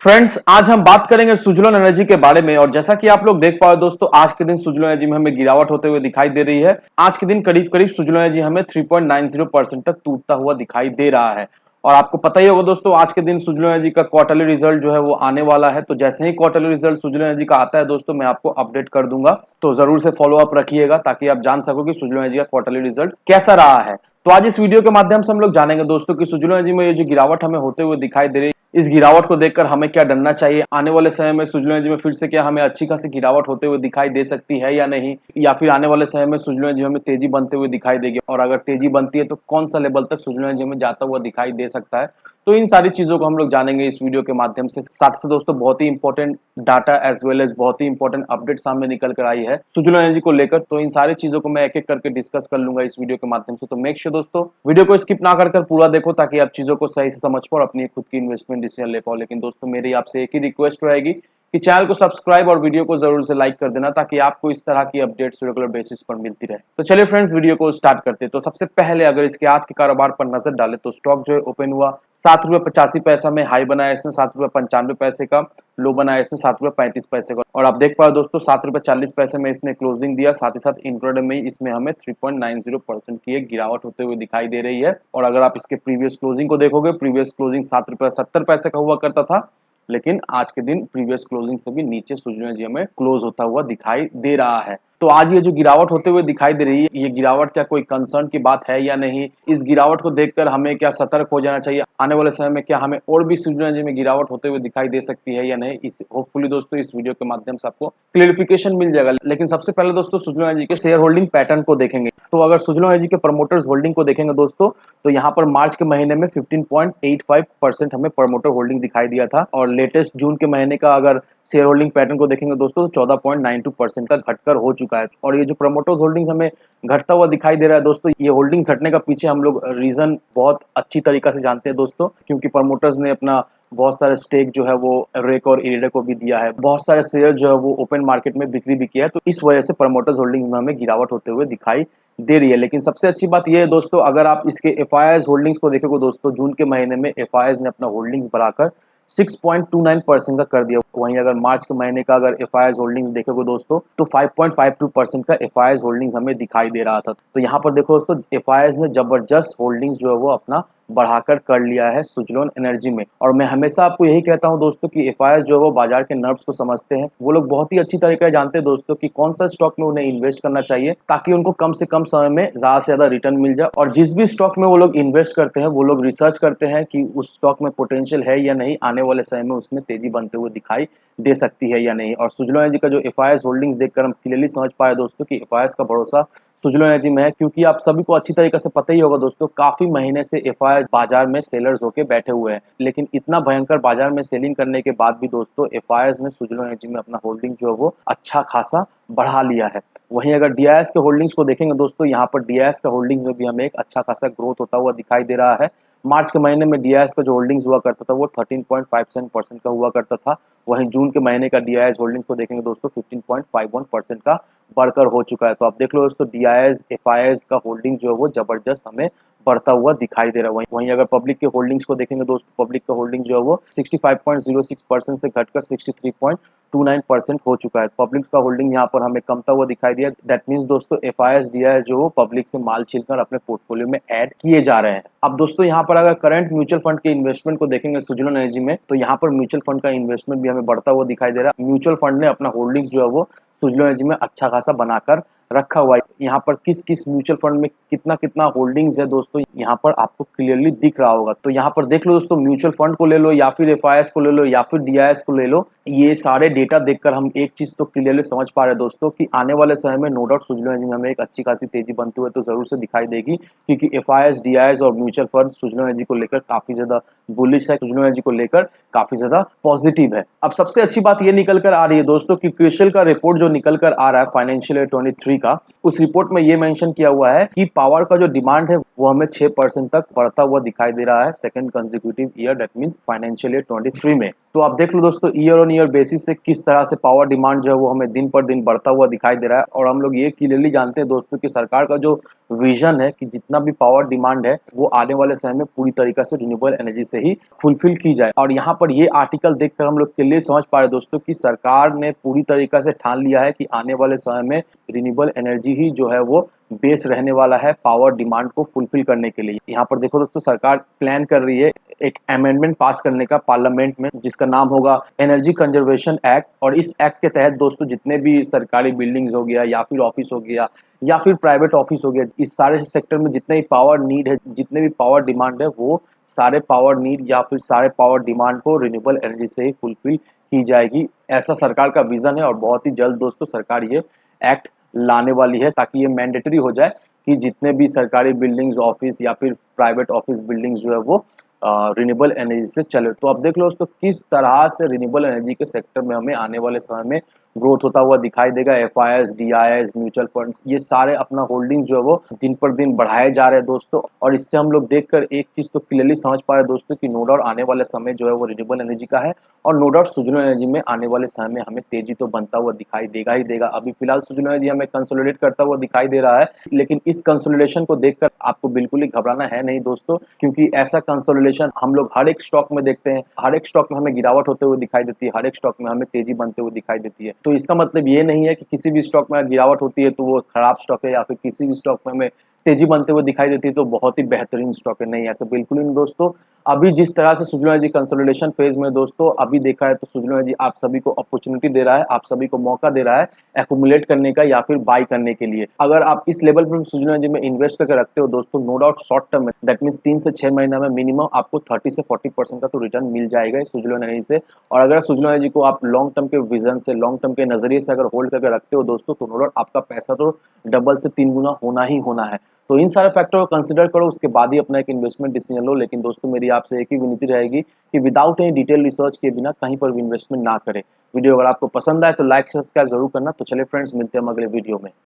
Friends, आज हम बात करेंगे सुजलोन एनर्जी के बारे में। और जैसा कि आप लोग देख पाओ दोस्तों, आज के दिन सुजलोन एनर्जी में हमें गिरावट होते हुए दिखाई दे रही है। आज के दिन करीब करीब सुजलोन एनर्जी हमें 3.90% तक टूटता हुआ दिखाई दे रहा है। और आपको पता ही होगा दोस्तों, आज के दिन सुजलोन एनर्जी का क्वार्टरली रिजल्ट जो है वो आने वाला है। तो जैसे ही क्वार्टरली रिजल्ट सुजलोन एनर्जी का आता है दोस्तों, मैं आपको अपडेट कर दूंगा। तो जरूर से फॉलो अप रखिएगा ताकि आप जान सको कि सुजलोन एनर्जी का क्वार्टरली रिजल्ट कैसा रहा है। तो आज इस वीडियो के माध्यम से हम लोग जानेंगे दोस्तों कि सुजलोन एनर्जी में ये जो गिरावट हमें होते हुए दिखाई दे रही है, इस गिरावट को देखकर हमें क्या डरना चाहिए। आने वाले समय में सुजलोन एनर्जी में फिर से क्या हमें अच्छी खासी गिरावट होते हुए दिखाई दे सकती है या नहीं, या फिर आने वाले समय में सुजलोन एनर्जी में तेजी बनते हुए दिखाई देगी। और अगर तेजी बनती है तो कौन सा लेवल तक सुजलोन एनर्जी में जाता हुआ दिखाई दे सकता है। तो इन सारी चीजों को हम लोग जानेंगे इस वीडियो के माध्यम से। साथ से दोस्तों, बहुत ही important data as well as बहुत ही इंपॉर्टेंट अपडेट सामने निकल कर आई है सुजलोन एनर्जी को लेकर। तो इन सारी चीजों को मैं एक एक करके डिस्कस कर लूंगा इस वीडियो के माध्यम से। तो मेक श्योर दोस्तों, वीडियो को स्किप ना कर पूरा देखो ताकि आप चीजों को सही से समझ पाओ और अपनी खुद की इन्वेस्टमेंट डिसीजन ले पाओ। लेकिन दोस्तों, मेरी आपसे एक ही रिक्वेस्ट रहेगी कि चैनल को सब्सक्राइब और वीडियो को जरूर से लाइक कर देना ताकि आपको इस तरह की अपडेट्स रेगुलर बेसिस पर मिलती रहे। तो चलिए फ्रेंड्स, वीडियो को स्टार्ट करते हैं। तो सबसे पहले अगर इसके आज के कारोबार पर नजर डालें तो स्टॉक जो है ओपन हुआ ₹7.85 में, हाई बनाया इसने ₹7.95 का, लो बनाया इसने ₹7.35 का। और आप देख पाओ दोस्तों, ₹7.40 में इसने क्लोजिंग दिया। साथ ही साथ इंट्राडे में इसमें हमें 3.90% की एक गिरावट होते हुए दिखाई दे रही है। और अगर आप इसके प्रीवियस क्लोजिंग को देखोगे, प्रीवियस क्लोजिंग ₹7.70 का हुआ करता था, लेकिन आज के दिन प्रीवियस क्लोजिंग से भी नीचे सुजलोन एनर्जी में क्लोज होता हुआ दिखाई दे रहा है। तो आज ये जो गिरावट होते हुए दिखाई दे रही है, ये गिरावट क्या कोई कंसर्न की बात है या नहीं? इस गिरावट को देखकर हमें क्या सतर्क हो जाना चाहिए? आने वाले समय में क्या हमें और भी सुजलोन एनर्जी में गिरावट होते हुए दिखाई दे सकती है या नहीं? इस होपफुली दोस्तों इस वीडियो के माध्यम से आपको क्लियरिफिकेशन मिल जाएगा। लेकिन सबसे पहले दोस्तों, सुजलोन एनर्जी के शेयर होल्डिंग पैटर्न को देखेंगे। तो अगर सुजलोन एनर्जी के प्रमोटर्स होल्डिंग को देखेंगे दोस्तों, तो यहाँ पर मार्च के महीने में 15.85% हमें प्रमोटर होल्डिंग दिखाई दिया था। और लेटेस्ट जून के महीने का अगर शेयर होल्डिंग पैटर्न को देखेंगे दोस्तों, तो 14.92% का घटकर हो चुका है। और ये जो प्रमोटर्स होल्डिंग हमें घटता हुआ दिखाई दे रहा है दोस्तों, ये होल्डिंग्स घटने का पीछे हम लोग रीजन बहुत अच्छी तरीका से जानते हैं दोस्तों, क्योंकि प्रमोटर्स ने अपना बहुत सारे स्टेक जो है वो रेक और इरेडा को भी दिया है। बहुत सारे शेयर जो है वो ओपन मार्केट में बिक्री भी किया है। तो इस वजह से प्रमोटर्स होल्डिंग्स में हमें गिरावट होते हुए दिखाई दे रही है। लेकिन सबसे अच्छी बात यह है दोस्तों, अगर आप इसके एफआईआईज होल्डिंग्स को देखोगे दोस्तों, जून के महीने में एफआईआईज ने अपना होल्डिंग्स बढ़ाकर 6.29% का कर दिया। वहीं अगर मार्च के महीने का अगर एफआईआईज होल्डिंग्स देखोगे दोस्तों, तो 5.52% का एफआईआईज होल्डिंग्स हमें दिखाई दे रहा था। तो यहाँ पर देखो दोस्तों, एफआईआईज ने जबरदस्त होल्डिंग्स जो है वो अपना बढ़ाकर कर लिया है सुजलोन एनर्जी में। और मैं हमेशा आपको यही कहता हूं दोस्तों कि एफआईआईज जो है वो बाजार के नर्व्स को समझते हैं। वो लोग बहुत ही अच्छी तरीके से जानते हैं दोस्तों कि कौन सा स्टॉक में उन्हें इन्वेस्ट करना चाहिए ताकि उनको कम से कम समय में ज्यादा से ज्यादा रिटर्न मिल जाए। और जिस भी स्टॉक में वो लोग इन्वेस्ट करते हैं, वो लोग रिसर्च करते हैं कि उस स्टॉक में पोटेंशियल है या नहीं, आने वाले समय में उसमें तेजी बनते हुए दिखाई दे सकती है या नहीं। और सुजलोन एनर्जी का जो एफआईआईज होल्डिंग्स देखकर हम क्लियरली समझ पाए दोस्तों कि एफआईआईज का भरोसा सुजलोन एनर्जी में है। क्योंकि आप सभी को अच्छी तरीके से पता ही होगा दोस्तों, काफी महीने से एफआईआईज बाजार में सेलर्स होके बैठे हुए हैं। लेकिन इतना भयंकर बाजार में सेलिंग करने के बाद भी दोस्तों, एफआईआईज ने सुजलोन एनर्जी में अपना होल्डिंग जो है वो अच्छा खासा बढ़ा लिया है। वहीं अगर डीआईएस के होल्डिंग्स को देखेंगे दोस्तों, यहाँ पर डीआईएस का होल्डिंग्स में भी हमें एक अच्छा खासा ग्रोथ होता हुआ दिखाई दे रहा है। मार्च के महीने में डीआईएस का जो होल्डिंग्स हुआ करता था वो 13.57% का हुआ करता था। वहीं जून के महीने का डीआईएस होल्डिंग्स को देखेंगे दोस्तों, 15.51% का बढ़कर हो चुका है। तो आप देख लो दोस्तों, डीआईएस एफआईआईज का होल्डिंग जो है वो जबरदस्त हमें बढ़ता हुआ दिखाई दे रहा है। वहीं अगर पब्लिक के होल्डिंग्स को देखेंगे दोस्तों, पब्लिक का होल्डिंग जो है वो 65.06% से घटकर 63.29% हो चुका है। पब्लिक का होल्डिंग यहाँ पर हमें कमता हुआ दिखाई दिया। दैट मीन्स दोस्तों, एफआईआईज डीआईएस जो पब्लिक से माल छीलकर अपने पोर्टफोलियो में ऐड किए जा रहे हैं। अब दोस्तों, यहाँ पर अगर करंट म्यूचुअल फंड के इन्वेस्टमेंट को देखेंगे सुजलोन एनर्जी में, तो यहाँ पर म्यूचुअल फंड का इन्वेस्टमेंट भी हमें बढ़ता हुआ दिखाई दे रहा है। म्यूचुअल फंड ने अपना होल्डिंग्स जो है वो सुजलोन एनर्जी में अच्छा खासा बनाकर रखा हुआ है। यहाँ पर किस किस म्यूचुअल फंड में कितना कितना होल्डिंग्स है दोस्तों, यहाँ पर आपको क्लियरली दिख रहा होगा। तो यहाँ पर देख लो दोस्तों, म्यूचुअल फंड को ले लो या फिर एफआईआईएस को ले लो या फिर डीआईएस को ले लो, ये सारे डेटा देखकर हम एक चीज तो क्लियरली समझ पा रहे हैं दोस्तों कि आने वाले समय में नो डाउट सुजलोन एनर्जी में हमें एक अच्छी खासी तेजी बनते हुए तो जरूर से दिखाई देगी। क्योंकि एफआईआईएस डीआईएस और म्यूचुअल फंड सुजलोन एनर्जी को लेकर काफी ज्यादा बुलिश है, सुजलोन एनर्जी को लेकर काफी ज्यादा पॉजिटिव है। अब सबसे अच्छी बात ये निकल कर आ रही है दोस्तों कि क्रिसिल का रिपोर्ट जो निकल कर आ रहा है फाइनेंशियल ईयर 23 का, उस रिपोर्ट में ये मेंशन किया हुआ है कि पावर का जो डिमांड है वो हमें 6% तक बढ़ता हुआ दिखाई दे रहा है second consecutive year, that means financial year 23 में। तो आप देख लो दोस्तों ईयर ऑन ईयर बेसिस से किस तरह से पावर डिमांड जो है वो हमें दिन पर दिन बढ़ता हुआ दिखाई दे रहा है। और हम लोग ये क्लियरली जानते हैं दोस्तों कि सरकार का जो विजन है कि जितना भी पावर डिमांड है वो आने वाले समय में पूरी तरीके से रिन्यूएबल एनर्जी से ही फुलफिल की जाए। और यहाँ पर ये आर्टिकल देखकर हम लोग क्लियरली समझ पा रहे हैं दोस्तों कि सरकार ने पूरी तरीके से ठान लिया है कि आने वाले समय में रिन्यूएबल एनर्जी ही जो है वो बेस रहने वाला है पावर डिमांड को फुलफिल करने के लिए। यहाँ पर देखो दोस्तों सरकार प्लान कर रही है एक अमेंडमेंट पास करने का पार्लियामेंट में, जिसका नाम होगा एनर्जी कंजर्वेशन एक्ट। और इस एक्ट के तहत दोस्तों जितने भी सरकारी बिल्डिंग्स हो गया या फिर ऑफिस हो गया या फिर प्राइवेट ऑफिस हो गया, इस सारे सेक्टर में जितने भी पावर नीड है, जितने भी पावर डिमांड है, वो सारे पावर नीड या फिर सारे पावर डिमांड को रिन्यूएबल एनर्जी से ही फुलफिल की जाएगी। ऐसा सरकार का विजन है और बहुत ही जल्द दोस्तों सरकार ये एक्ट लाने वाली है ताकि ये मैंडेटरी हो जाए कि जितने भी सरकारी बिल्डिंग्स ऑफिस या फिर प्राइवेट ऑफिस बिल्डिंग्स जो है वो रिन्यूएबल एनर्जी से चले। तो अब देख लो दोस्तों किस तरह से रिन्यूएबल एनर्जी के सेक्टर में हमें आने वाले समय में ग्रोथ होता हुआ दिखाई देगा। एफआईआईएस, डीआईआईएस, म्यूचुअल फंड्स, ये सारे अपना होल्डिंग्स जो है वो दिन पर दिन बढ़ाए जा रहे हैं दोस्तों। और इससे हम लोग देखकर एक चीज तो क्लियरली समझ पा रहे हैं दोस्तों कि नो डाउट आने वाले समय जो है वो रिन्यूएबल एनर्जी का है। और नो डाउट सुजलो एनर्जी में आने वाले समय में हमें तेजी तो बनता हुआ दिखाई देगा ही देगा। अभी फिलहाल सुजलो एनर्जी हमें कंसोलिडेट करता हुआ दिखाई दे रहा है, लेकिन इस कंसोलिडेशन को देखकर आपको बिल्कुल ही घबराना है नहीं दोस्तों, क्योंकि ऐसा कंसोलिडेशन हम लोग हर एक स्टॉक में देखते हैं। हर एक स्टॉक में हमें गिरावट होते हुए दिखाई देती है, हर एक स्टॉक में हमें तेजी बनते हुए दिखाई देती है। तो इसका मतलब ये नहीं है कि किसी भी स्टॉक में गिरावट होती है तो वो खराब स्टॉक है, या फिर किसी भी स्टॉक में हमें तेजी बनते हुए दिखाई देती है तो बहुत ही बेहतरीन स्टॉक है। नहीं, ऐसा बिल्कुल ही नहीं दोस्तों। अभी जिस तरह से सुजलो एनर्जी कंसोलिडेशन फेज में दोस्तों अभी देखा है तो सुजलो एनर्जी आप सभी को अपॉर्चुनिटी दे रहा है, आप सभी को मौका दे रहा है एक्यूमुलेट करने का या फिर बाई करने के लिए। अगर आप इस लेवल पर सुजलो एनर्जी में इन्वेस्ट करके रखते हो दोस्तों, नो डाउट शॉर्ट टर्म में दैट मीन 3 से 6 महीना में मिनिमम आपको 30 से 40% का तो रिटर्न मिल जाएगा सुजलो एनर्जी से। और अगर सुजलो एनर्जी को आप लॉन्ग टर्म के विजन से, लॉन्ग टर्म के नजरिए से अगर होल्ड करके रखते हो दोस्तों, तो नो डाउट आपका पैसा तो डबल से 3 गुना होना ही होना है। तो इन सारे फैक्टर को कंसीडर करो, उसके बाद ही अपना एक इन्वेस्टमेंट डिसीजन लो। लेकिन दोस्तों मेरी आपसे एक ही विनती रहेगी कि विदाउट एनी डिटेल रिसर्च के बिना कहीं पर भी इन्वेस्टमेंट ना करें। वीडियो अगर आपको पसंद आए तो लाइक सब्सक्राइब जरूर करना। तो चलिए फ्रेंड्स, मिलते हैं हम अगले वीडियो में।